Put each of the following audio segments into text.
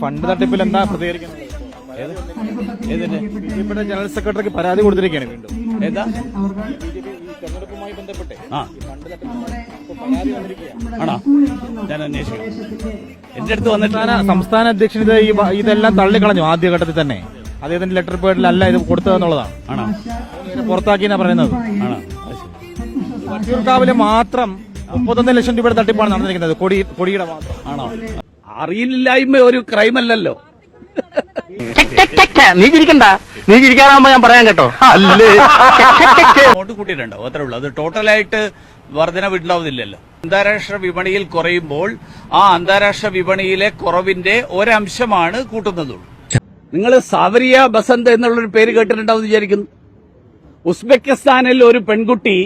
Fund തട്ടിപ്പിൽ എന്താ പ്രതികരിക്കുന്നത്? ബിജെപിയുടെ ജനറൽ സെക്രട്ടറിക്ക് പരാതി കൊടുത്തിരിക്കുകയാണ് വീണ്ടും. ഏതാ തെരഞ്ഞെടുപ്പുമായി ബന്ധപ്പെട്ട് ഫണ്ട് തട്ടിപ്പുമായി പരാതി വന്നിരിക്കുകയാണ്. ആണോ? ഞാൻ അന്വേഷിക്കാം. എന്റെ അടുത്ത് വന്നിട്ട് സംസ്ഥാന അധ്യക്ഷൻ ഇതെല്ലാം തള്ളിക്കളഞ്ഞു ആദ്യഘട്ടത്തിൽ തന്നെ. അദ്ദേഹത്തിന്റെ ലെറ്റർ പേഡിലല്ല ഇത് കൊടുത്തതെന്നുള്ളതാണ്. ആണോ? പുറത്താക്കിയെന്നാ പറയുന്നത്. ആണോ? വട്ടിയൂർക്കാവിലെ മാത്രം 31 ലക്ഷം രൂപയുടെ തട്ടിപ്പാണ് നടന്നിരിക്കുന്നത്. കൊടിയുടെ മാത്രം. ആണോ? അറിയില്ലായ്മ ഒരു ക്രൈം അല്ലല്ലോ. നീ ചിരിക്കണ്ട, നീ ചിരിക്കാറാകുമ്പോ ഞാൻ പറയാൻ കേട്ടോ. അല്ലേ അങ്ങോട്ട് കൂട്ടിയിട്ടുണ്ടാവും, അത്രേ ഉള്ളൂ. അത് ടോട്ടലായിട്ട് വർധനവുണ്ടാവുന്നില്ലല്ലോ. അന്താരാഷ്ട്ര വിപണിയിൽ കുറയുമ്പോൾ ആ അന്താരാഷ്ട്ര വിപണിയിലെ കുറവിന്റെ ഒരംശമാണ് കൂട്ടുന്നതുള്ളൂ. നിങ്ങൾ സാവരിയ ബസന്ത് എന്നുള്ളൊരു പേര് കേട്ടിട്ടുണ്ടാവും വിചാരിക്കുന്നു. ഉസ്ബെക്കിസ്ഥാനിൽ ഒരു പെൺകുട്ടി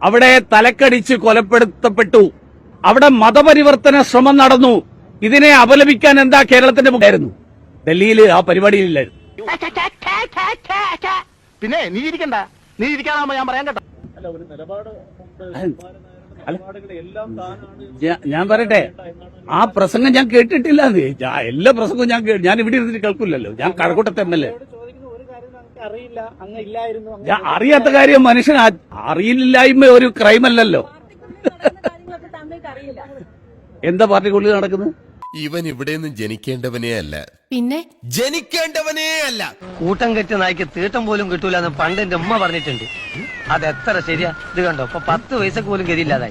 അവിടെ തലക്കടിച്ച് കൊലപ്പെടുത്തപ്പെട്ടു. അവിടെ മതപരിവർത്തന ശ്രമം നടന്നു. ഇതിനെ അപലപിക്കാൻ എന്താ കേരളത്തിന്റെ മുഖായിരുന്നു? ഡൽഹിയിൽ ആ പരിപാടിയിലില്ലായിരുന്നു. പിന്നെ നീ ചിരിക്കണ്ട, നീ ചിരിക്കാറാകുമ്പോ ഞാൻ പറയാൻ കേട്ടോ. ഞാൻ പറയട്ടെ, ആ പ്രസംഗം ഞാൻ കേട്ടിട്ടില്ല. എല്ലാ പ്രസംഗവും ഞാൻ ഇവിടെ ഇരുന്നിട്ട് കേൾക്കില്ലല്ലോ. ഞാൻ കഴക്കൂട്ടത്തെ MLA. ഞാൻ അറിയാത്ത കാര്യം മനുഷ്യൻ അറിയില്ലായ്മ ഒരു ക്രൈം അല്ലല്ലോ. എന്താ പാർട്ടിക്കുള്ളിൽ നടക്കുന്നത്? ഇവൻ ഇവിടെ നിന്ന് ജനിക്കേണ്ടവനേ അല്ല, പിന്നെ ജനിക്കേണ്ടവനേ അല്ല. കൂട്ടം കെട്ടി നായ്ക്ക് തീട്ടം പോലും കിട്ടൂലെന്ന് പണ്ട് എന്റെ ഉമ്മ പറഞ്ഞിട്ടുണ്ട്. അതെത്ര ശരിയാ. ഇത് കണ്ടോ, ഇപ്പൊ 10 പൈസക്ക് പോലും ഗതിയില്ലാതായി.